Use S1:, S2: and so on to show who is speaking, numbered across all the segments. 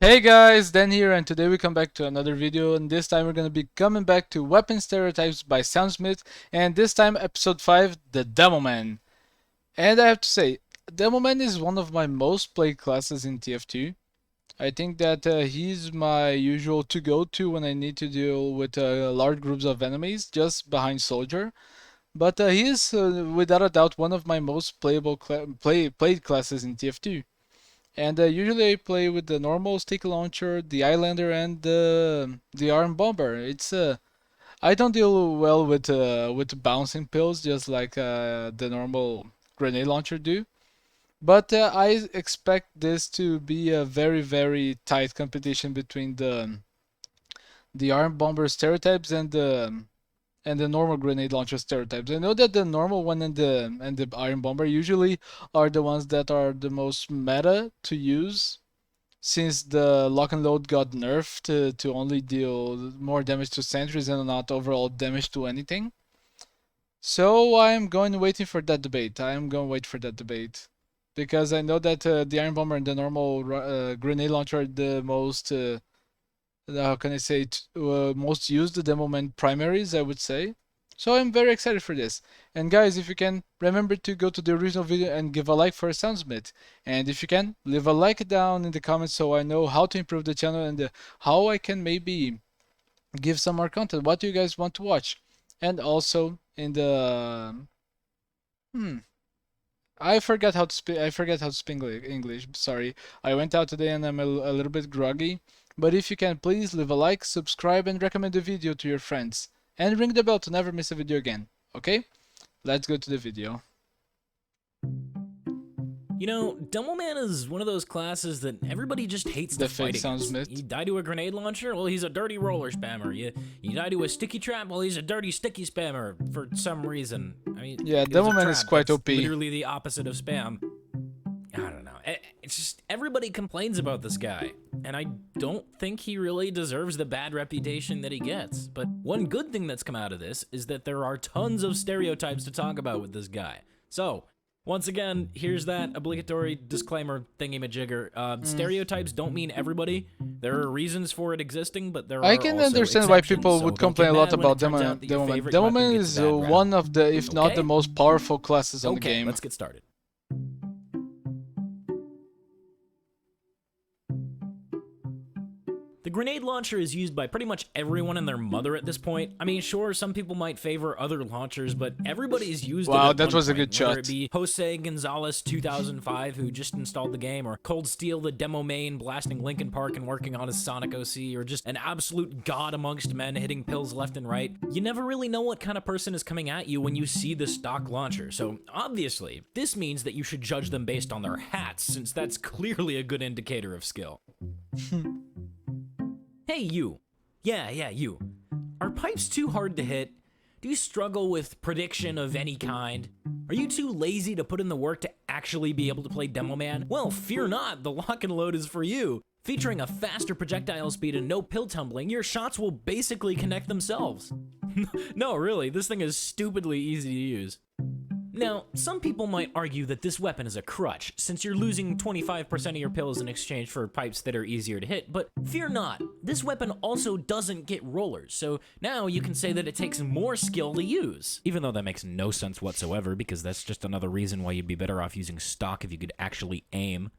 S1: Hey guys, Dan here, and today we come back to another video, and this time we're gonna be coming back to Weapon Stereotypes by Soundsmith, and this time episode 5, the Demoman. And I have to say, Demoman is one of my most played classes in TF2. I think that he's my usual to go to when I need to deal with large groups of enemies, just behind Soldier. But he is without a doubt one of my most played classes in TF2. And usually I play with the normal stick launcher, the Islander, and the arm bomber. I don't deal well with bouncing pills, just like the normal grenade launcher do. But I expect this to be a very tight competition between the arm bomber stereotypes and the normal grenade launcher stereotypes. I know that the normal one and the iron bomber usually are the ones that are the most meta to use, since the lock and load got nerfed to only deal more damage to sentries and not overall damage to anything. So I'm going waiting for that debate. I am going to wait for that debate because I know that the iron bomber and the normal grenade launcher are the most how can I say it, most used Demoman primaries, I would say. So I'm very excited for this. And guys, if you can, remember to go to the original video and give a like for Soundsmith. And if you can, leave a like down in the comments so I know how to improve the channel and how I can maybe give some more content. What do you guys want to watch? And also in the I forgot how to speak. I forget how to speak English. Sorry, I went out today and I'm a little bit groggy. But if you can, please leave a like, subscribe, and recommend the video to your friends. And ring the bell to never miss a video again. Okay? Let's go to the video.
S2: You know, Demoman is one of those classes that everybody just hates
S1: The
S2: to fight
S1: fake
S2: against.
S1: Soundsmith.
S2: You die to a grenade launcher? Well, he's a dirty roller spammer. You die to a sticky trap? Well, he's a dirty sticky spammer for some reason. I mean,
S1: Yeah,
S2: it was a
S1: Demoman is
S2: trap.
S1: quite
S2: That's
S1: OP.
S2: literally the opposite of spam. I don't know. It's just everybody complains about this guy, and I don't think he really deserves the bad reputation that he gets. But one good thing that's come out of this is that there are tons of stereotypes to talk about with this guy. So, once again, here's that obligatory disclaimer thingy-majigger. Stereotypes don't mean everybody. There are reasons for it existing, but there are
S1: I can
S2: also
S1: understand why
S2: exceptions,
S1: people
S2: so
S1: would
S2: don't
S1: complain a
S2: get
S1: lot
S2: mad when
S1: about
S2: it turns out that your
S1: Demoman.
S2: favorite weapon
S1: Demoman
S2: gets
S1: is
S2: a bad rep.
S1: one of the, if not
S2: Okay?
S1: the most powerful classes on the
S2: Okay,
S1: game.
S2: let's get started. The grenade launcher is used by pretty much everyone and their mother at this point. I mean, sure, some people might favor other launchers, but everybody's used it
S1: Wow,
S2: at
S1: that
S2: one
S1: was a
S2: point,
S1: good
S2: whether
S1: shot.
S2: it be Jose Gonzalez 2005, who just installed the game, or Cold Steel the Demoman blasting Lincoln Park and working on his Sonic OC, or just an absolute god amongst men hitting pills left and right. You never really know what kind of person is coming at you when you see the stock launcher, so obviously, this means that you should judge them based on their hats, since that's clearly a good indicator of skill. Hey, you. Yeah, you. Are pipes too hard to hit? Do you struggle with prediction of any kind? Are you too lazy to put in the work to actually be able to play Demoman? Well, fear not, the lock and load is for you. Featuring a faster projectile speed and no pill tumbling, your shots will basically connect themselves. No, really, this thing is stupidly easy to use. Now, some people might argue that this weapon is a crutch, since you're losing 25% of your pills in exchange for pipes that are easier to hit, but fear not, this weapon also doesn't get rollers, so now you can say that it takes more skill to use. Even though that makes no sense whatsoever, because that's just another reason why you'd be better off using stock if you could actually aim.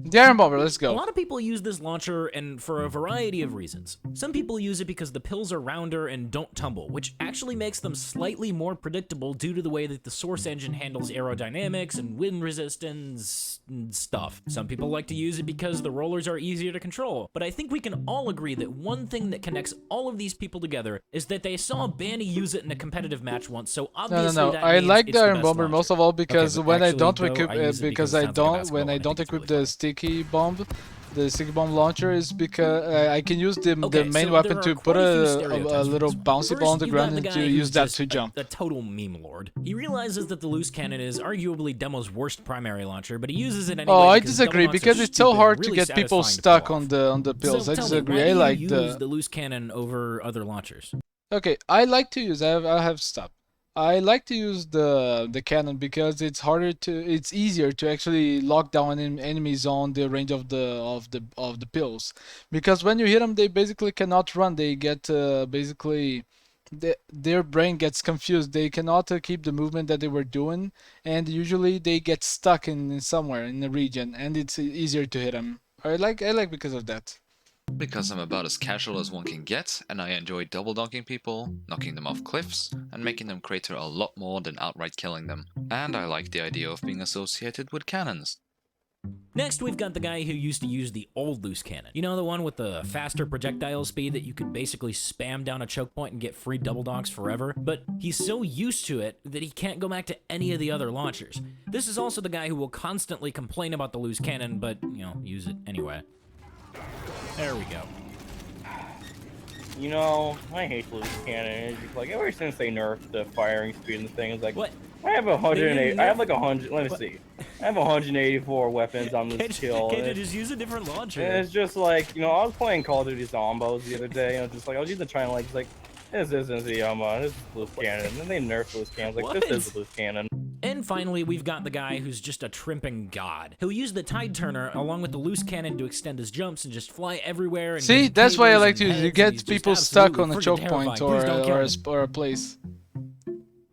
S1: The Iron Bomber, let's
S2: A
S1: go.
S2: lot of people use this launcher and for a variety of reasons. Some people use it because the pills are rounder and don't tumble, which actually makes them slightly more predictable due to the way that the source engine handles aerodynamics and wind resistance and stuff. Some people like to use it because the rollers are easier to control, but I think we can all agree that one thing that connects all of these people together is that they saw Banny use it in a competitive match once, so obviously
S1: No.
S2: that
S1: I
S2: means
S1: like
S2: it's
S1: the Iron
S2: best
S1: Bomber
S2: launcher.
S1: most of all because
S2: Okay, but
S1: when I
S2: actually,
S1: don't
S2: though,
S1: equip
S2: I use it
S1: because
S2: it
S1: I
S2: sounds like a
S1: don't
S2: basketball
S1: when I
S2: and I
S1: don't
S2: think it's
S1: equip
S2: really
S1: the
S2: funny.
S1: sticky bomb, the sticky bomb launcher is because I can use the
S2: Okay,
S1: main
S2: so
S1: weapon
S2: there
S1: to
S2: are
S1: put
S2: quite a few
S1: a
S2: stereotypes for
S1: little
S2: this one.
S1: bouncy ball on the
S2: First, you got
S1: ground
S2: the
S1: and
S2: guy
S1: to
S2: who's
S1: use that
S2: just
S1: to jump.
S2: a total meme lord. He realizes that the loose cannon is arguably Demo's worst primary launcher, but he uses it anyway.
S1: Oh, I
S2: because
S1: disagree
S2: Demo
S1: because
S2: launchers
S1: it's so
S2: stupid,
S1: hard to
S2: really
S1: get people
S2: satisfying to
S1: stuck
S2: pull
S1: on the pills.
S2: So
S1: I
S2: tell me,
S1: disagree.
S2: why
S1: I
S2: do you
S1: like
S2: use
S1: the
S2: the loose cannon over other launchers?
S1: Okay, I like to use. I have stopped. I like to use the cannon because it's easier to actually lock down enemies on the range of the pills. Because when you hit them, they basically cannot run. They get basically their brain gets confused. They cannot keep the movement that they were doing, and usually they get stuck in somewhere in the region, and it's easier to hit them. I like because of that.
S3: Because I'm about as casual as one can get, and I enjoy double dunking people, knocking them off cliffs, and making them crater a lot more than outright killing them. And I like the idea of being associated with cannons.
S2: Next, we've got the guy who used to use the old loose cannon. You know, the one with the faster projectile speed that you could basically spam down a choke point and get free double donks forever? But he's so used to it that he can't go back to any of the other launchers. This is also the guy who will constantly complain about the loose cannon, but, you know, use it anyway. There we go.
S4: You know, I hate loose cannon. It's just like ever since they nerfed the firing speed and the thing, it's like
S2: What?
S4: I have 108. I have like 100. Let me
S2: What?
S4: see. I have 184 weapons on this kill.
S2: Can't you just use a different launcher?
S4: And it's just like, you know, I was playing Call of Duty Zombos the other day, and just like I was using trying to like, it's like this isn't the this is loose cannon, and then they nerfed loose cannons. Like this is a loose cannon.
S2: And finally, we've got the guy who's just a trimping god. He'll use the tide turner along with the loose cannon to extend his jumps and just fly everywhere. And
S1: See,
S2: get
S1: that's why I
S2: cables
S1: like to
S2: and
S1: use it. You
S2: heads, and
S1: get
S2: he's just
S1: people stuck on
S2: absolutely
S1: a
S2: freaking
S1: choke
S2: terrifying.
S1: point
S2: Please don't kill him.
S1: or a place.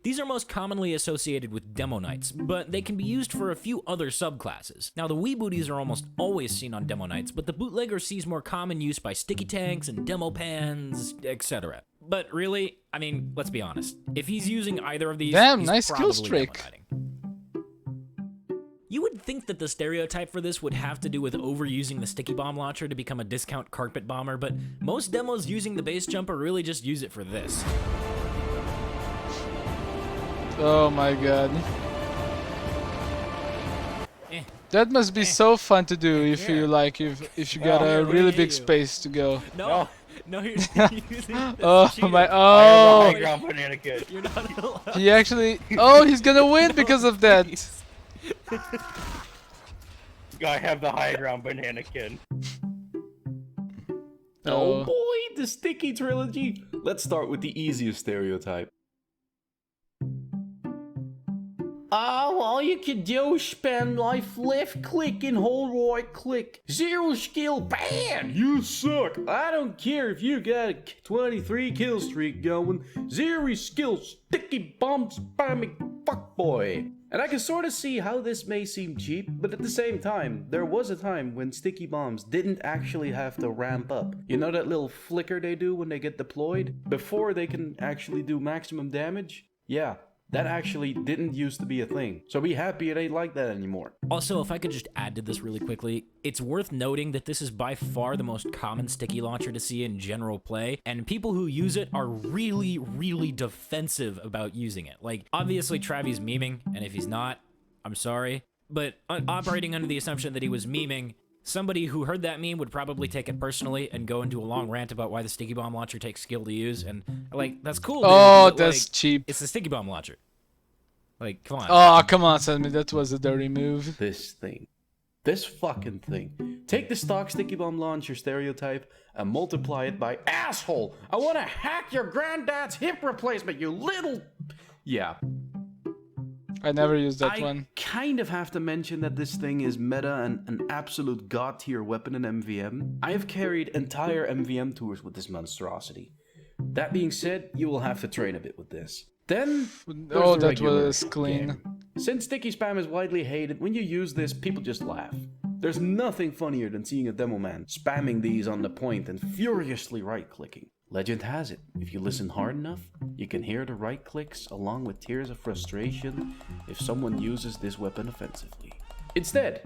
S2: These are most commonly associated with Demo Knights, but they can be used for a few other subclasses. Now, the wee booties are almost always seen on Demo Knights, but the bootlegger sees more common use by sticky tanks and demo pans, etc. But really, I mean, let's be honest. If he's using either of these,
S1: Damn,
S2: he's
S1: nice skill
S2: probably
S1: streak.
S2: Demo Knighting. You would think that the stereotype for this would have to do with overusing the sticky bomb launcher to become a discount carpet bomber, but most demos using the base jumper really just use it for this.
S1: Oh my god.
S2: Eh.
S1: That must be so fun to do if
S2: Yeah.
S1: you like if you got a
S2: yeah,
S1: really
S2: yeah,
S1: big
S2: yeah.
S1: space to go.
S2: No, no, you're using
S1: Oh my
S4: I have the high
S1: oh
S4: ground banana kid.
S2: You're not allowed.
S1: he actually oh he's gonna win because of that.
S2: Please.
S4: I have the high ground banana kid.
S5: Oh
S1: Oh.
S5: boy, the sticky trilogy. Let's start with the easiest stereotype. All you can do is spam left click and hold right click. Zero skill, bad. You suck. I don't care if you got a 23 kill streak going. Zero skill, sticky bomb spamming fuckboy. And I can sort of see how this may seem cheap, but at the same time, there was a time when sticky bombs didn't actually have to ramp up. You know that little flicker they do when they get deployed? Before they can actually do maximum damage? Yeah. That actually didn't used to be a thing. So be happy it ain't like that anymore.
S2: Also, if I could just add to this really quickly, it's worth noting that this is by far the most common sticky launcher to see in general play, and people who use it are really, really defensive about using it. Like, obviously Travi's memeing, and if he's not, I'm sorry. But operating under the assumption that he was memeing, somebody who heard that meme would probably take it personally and go into a long rant about why the sticky bomb launcher takes skill to use, and like, that's cool, dude,
S1: Oh,
S2: but,
S1: that's
S2: like,
S1: cheap.
S2: it's the sticky bomb launcher. Like, come on.
S1: Oh, come on, Sammy, that was a dirty move.
S5: This thing. This fucking thing. Take the stock sticky bomb launcher stereotype and multiply it by asshole. I want to hack your granddad's hip replacement, you little... Yeah.
S1: I never used that
S5: I
S1: one.
S5: kind of have to mention that this thing is meta and an absolute god tier weapon in MVM. I have carried entire MVM tours with this monstrosity. That being said, you will have to train a bit with this. Then, there's
S1: Oh,
S5: the
S1: that
S5: regular
S1: was clean.
S5: game. Since sticky spam is widely hated, when you use this, people just laugh. There's nothing funnier than seeing a Demoman spamming these on the point and furiously right-clicking. Legend has it, if you listen hard enough, you can hear the right clicks along with tears of frustration if someone uses this weapon offensively. Instead,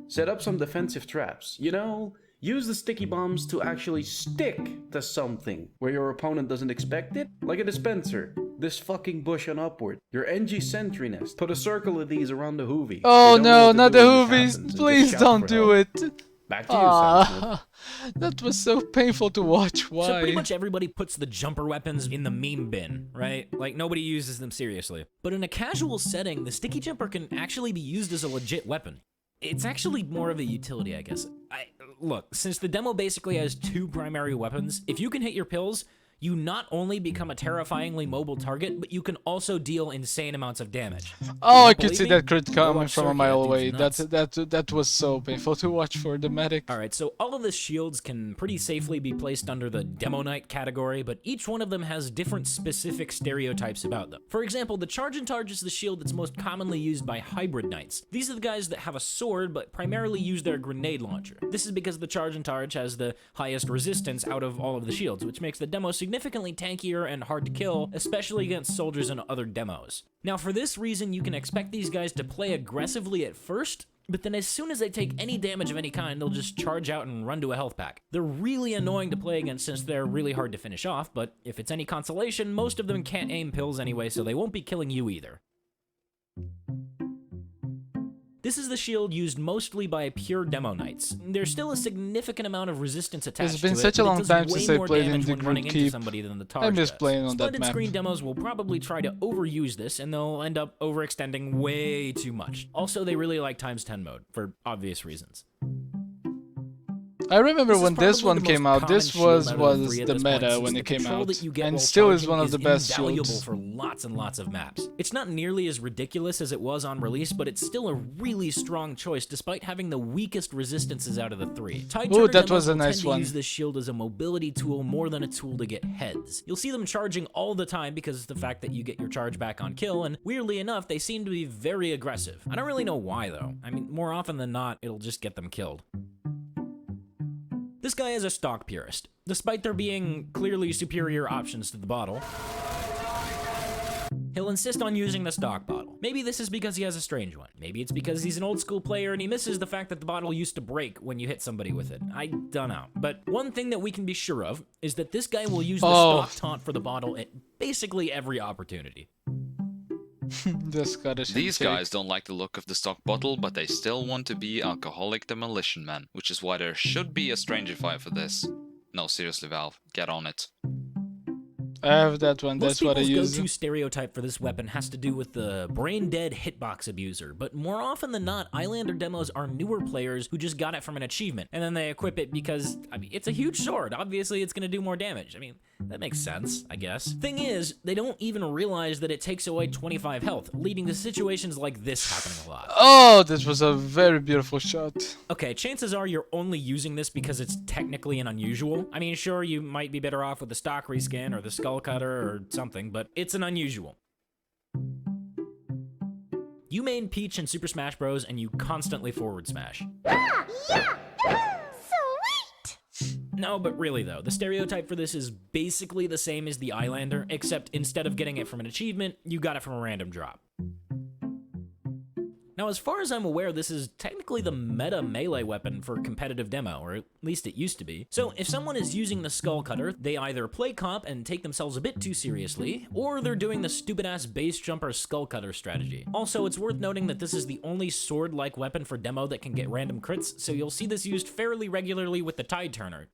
S5: set up some defensive traps. You know, use the sticky bombs to actually stick to something where your opponent doesn't expect it, like a dispenser, this fucking bush and upward, your NG sentry nest. Put a circle of these around the hoovie.
S1: Oh
S5: They don't know
S1: no,
S5: what to
S1: not
S5: do
S1: the
S5: when this
S1: hoovies!
S5: happens and just
S1: Please
S5: shout
S1: don't
S5: for
S1: do
S5: help.
S1: it.
S5: Back to you, Sam Smith.
S1: Ah, that was so painful to watch.
S2: So pretty
S1: Why?
S2: much everybody puts the jumper weapons in the meme bin, right? Like, nobody uses them seriously. But in a casual setting, the sticky jumper can actually be used as a legit weapon. It's actually more of a utility, I guess. Look, since the demo basically has two primary weapons, if you can hit your pills, you not only become a terrifyingly mobile target, but you can also deal insane amounts of damage.
S1: Oh, I
S2: Don't
S1: could
S2: believe
S1: see
S2: me?
S1: that crit
S2: Go
S1: coming
S2: watch
S1: from a
S2: Circuit,
S1: mile
S2: that dude's
S1: away.
S2: nuts.
S1: That was so painful to watch for the medic.
S2: Alright, so all of the shields can pretty safely be placed under the Demo Knight category, but each one of them has different specific stereotypes about them. For example, the Charge and Targe is the shield that's most commonly used by Hybrid Knights. These are the guys that have a sword, but primarily use their grenade launcher. This is because the Charge and Targe has the highest resistance out of all of the shields, which makes the demo significantly tankier and hard to kill, especially against soldiers and other demos. Now, for this reason, you can expect these guys to play aggressively at first, but then as soon as they take any damage of any kind, they'll just charge out and run to a health pack. They're really annoying to play against since they're really hard to finish off, but if it's any consolation, most of them can't aim pills anyway, so they won't be killing you either. This is the shield used mostly by pure Demo Knights. There's still a significant amount of resistance attached to it.
S1: It's been such a long time since I played in the
S2: running
S1: group
S2: into
S1: keep.
S2: somebody than the
S1: I
S2: Targe
S1: miss
S2: does.
S1: playing on that
S2: Splendid
S1: map.
S2: screen demos will probably try to overuse this, and they'll end up overextending way too much. Also, they really like times 10 mode, for obvious reasons.
S1: I remember
S2: This is
S1: when this
S2: probably
S1: one
S2: the
S1: came
S2: most
S1: out, this
S2: common shield out of
S1: was
S2: three at
S1: the
S2: this point,
S1: meta
S2: since
S1: when
S2: the
S1: it came
S2: control
S1: out,
S2: that you get
S1: and
S2: while
S1: still is
S2: charging
S1: one of the best
S2: invaluable
S1: shields.
S2: for lots and lots of maps. It's not nearly as ridiculous as it was on release, but it's still a really strong choice despite having the weakest resistances out of the three. Tide
S1: Ooh,
S2: Turner
S1: that
S2: demos
S1: was a
S2: will
S1: nice
S2: tend to
S1: one.
S2: use this shield as a mobility tool more than a tool to get heads. You'll see them charging all the time because of the fact that you get your charge back on kill, and weirdly enough, they seem to be very aggressive. I don't really know why though. I mean, more often than not, it'll just get them killed. This guy is a stock purist. Despite there being clearly superior options to the bottle, he'll insist on using the stock bottle. Maybe this is because he has a strange one. Maybe it's because he's an old school player and he misses the fact that the bottle used to break when you hit somebody with it. I don't know. But one thing that we can be sure of is that this guy will use the stock taunt for the bottle at basically every opportunity.
S1: The Scottish
S3: These
S1: handshake.
S3: guys don't like the look of the stock bottle, but they still want to be alcoholic demolition men, which is why there should be a Strangifier for this. No, seriously, Valve, get on it.
S1: I have that one, that's
S2: Most
S1: what I
S2: people's
S1: use.
S2: go-to stereotype for this weapon has to do with the brain-dead hitbox abuser, but more often than not, Islander demos are newer players who just got it from an achievement, and then they equip it because, I mean, it's a huge sword. Obviously, it's gonna do more damage. I mean, that makes sense, I guess. Thing is, they don't even realize that it takes away 25 health, leading to situations like this happening a lot.
S1: Oh, this was a very beautiful shot.
S2: Okay, chances are you're only using this because it's technically an unusual. I mean, sure, you might be better off with the stock reskin or the skull cutter or something, but it's an unusual. You main Peach in Super Smash Bros. And you constantly forward smash. No, but really though, the stereotype for this is basically the same as the Islander, except instead of getting it from an achievement, you got it from a random drop. Now, as far as I'm aware, this is technically the meta melee weapon for competitive demo, or at least it used to be. So if someone is using the skull cutter, they either play comp and take themselves a bit too seriously, or they're doing the stupid-ass base jumper skull cutter strategy. Also, it's worth noting that this is the only sword-like weapon for demo that can get random crits, so you'll see this used fairly regularly with the Tide Turner.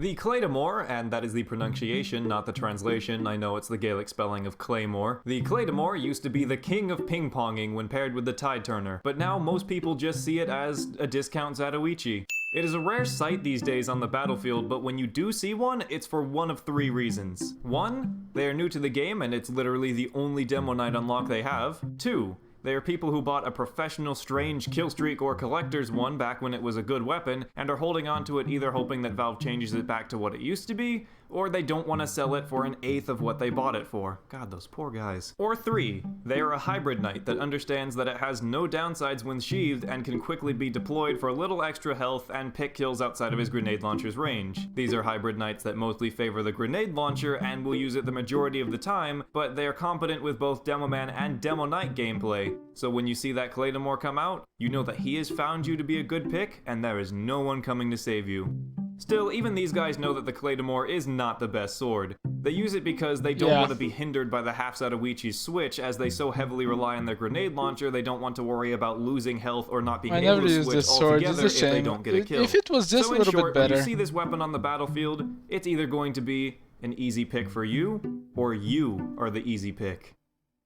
S6: The Claymore, and that is the pronunciation, not the translation, I know it's the Gaelic spelling of Claymore. The Claymore used to be the king of ping-ponging when paired with the Tide Turner, but now most people just see it as a discount Zatoichi. It is a rare sight these days on the battlefield, but when you do see one, it's for one of three reasons. 1, they are new to the game and it's literally the only Demo Knight unlock they have. 2, they are people who bought a professional strange killstreak or collector's one back when it was a good weapon, and are holding on to it either hoping that Valve changes it back to what it used to be, or they don't want to sell it for 1/8 of what they bought it for. God, those poor guys. Or 3, they are a hybrid knight that understands that it has no downsides when sheathed and can quickly be deployed for a little extra health and pick kills outside of his grenade launcher's range. These are hybrid knights that mostly favor the grenade launcher and will use it the majority of the time, but they are competent with both Demoman and Demo Knight gameplay. So when you see that Claymore come out, you know that he has found you to be a good pick, and there is no one coming to save you. Still, even these guys know that the Claymore is not the best sword. They use it because they don't want to be hindered by the half Zatoichi's switch, as they so heavily rely on their grenade launcher, they don't want to worry about losing health or not being
S1: I
S6: able
S1: never
S6: to
S1: used
S6: switch
S1: this sword, it's
S6: altogether
S1: a
S6: if they
S1: shame.
S6: don't get a kill.
S1: If it was just
S6: So
S1: a
S6: in
S1: little
S6: short,
S1: bit
S6: when
S1: better.
S6: you see this weapon on the battlefield, it's either going to be an easy pick for you, or you are the easy pick.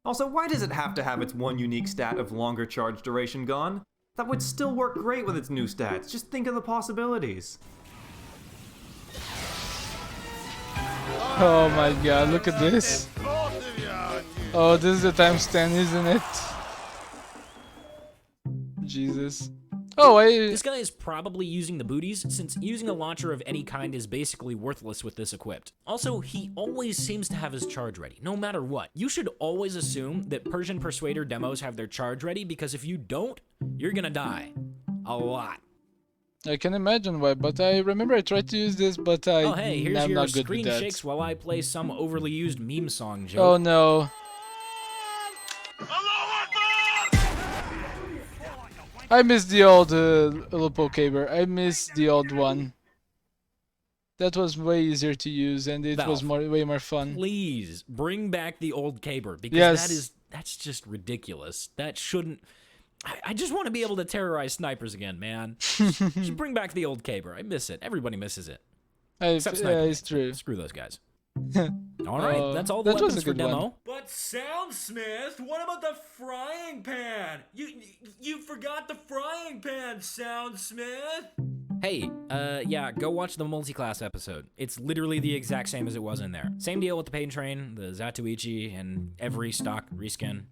S6: Also, why does it have to have its one unique stat of longer charge duration gone? That would still work great with its new stats, just think of the possibilities.
S1: Oh my god, look at this. Oh, this is the times 10, isn't it? Jesus. Oh,
S2: This guy is probably using the booties, since using a launcher of any kind is basically worthless with this equipped. Also, he always seems to have his charge ready, no matter what. You should always assume that Persian Persuader demos have their charge ready, because if you don't, you're gonna die. A lot.
S1: I can imagine why, but I remember I tried to use this, but
S2: Oh hey, here's
S1: I'm
S2: your
S1: not good
S2: screen
S1: with that.
S2: shakes while I play some overly used meme song joke.
S1: Oh no. I miss the old Lupo Caber. I miss the old one. That was way easier to use, and it was
S2: Valve,
S1: way more fun.
S2: Please bring back the old caber, because
S1: Yes.
S2: that's just ridiculous. That shouldn't. I just want to be able to terrorize snipers again, man. Just bring back the old caber. I miss it. Everybody misses it. Except
S1: Yeah,
S2: snipers.
S1: it's true.
S2: Screw those guys. All right, that's all the
S1: that was
S2: weapons
S1: a
S2: for
S1: good
S2: demo.
S1: one.
S7: But Soundsmith, what about the frying pan? You forgot the frying pan, Soundsmith.
S2: Hey, yeah, go watch the multi-class episode. It's literally the exact same as it was in there. Same deal with the pain train, the Zatuichi, and every stock reskin.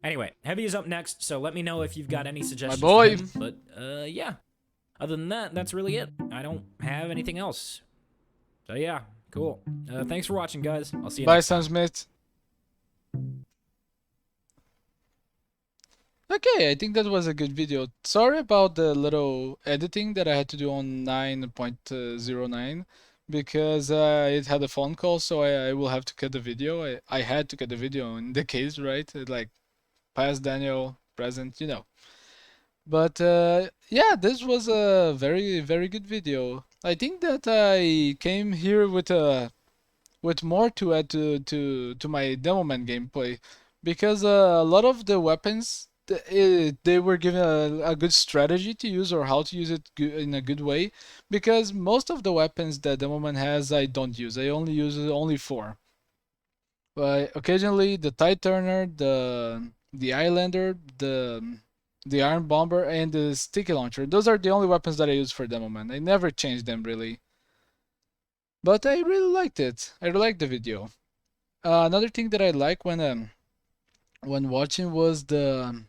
S2: Anyway, Heavy is up next, so let me know if you've got any suggestions
S1: My boy.
S2: for him. But, yeah. Other than that, that's really it. I don't have anything else. So yeah, cool. Thanks for watching, guys. I'll see you
S1: Bye,
S2: next time.
S1: Sam Smith. Okay, I think that was a good video. Sorry about the little editing that I had to do on 9.09 because it had a phone call, so I will have to cut the video. I had to cut the video in the case, right? Like past Daniel, present, you know. But yeah, this was a very good video. I think that I came here with more to add to my Demoman gameplay because a lot of the weapons they were given a good strategy to use or how to use it in a good way, because most of the weapons that Demoman has I don't use. I only use only 4. But occasionally the Tide Turner, the Islander, the Iron Bomber, and the Sticky Launcher. Those are the only weapons that I use for Demoman. I never changed them really. But I really liked it. I really liked the video. Another thing that I like when watching was the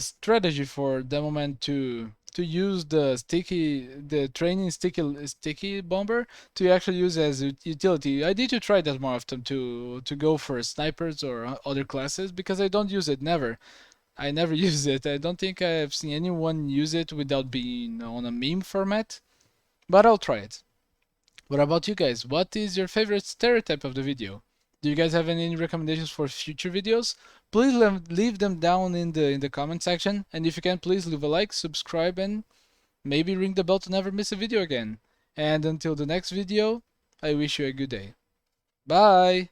S1: strategy for Demoman to use the training sticky bomber to actually use as utility. I need to try that more often to go for snipers or other classes because I don't use it, never. I never use it. I don't think I've seen anyone use it without being on a meme format, but I'll try it. What about you guys? What is your favorite stereotype of the video? Do you guys have any recommendations for future videos? Please leave them down in the comment section, and if you can, please leave a like, subscribe, and maybe ring the bell to never miss a video again. And until the next video, I wish you a good day. Bye!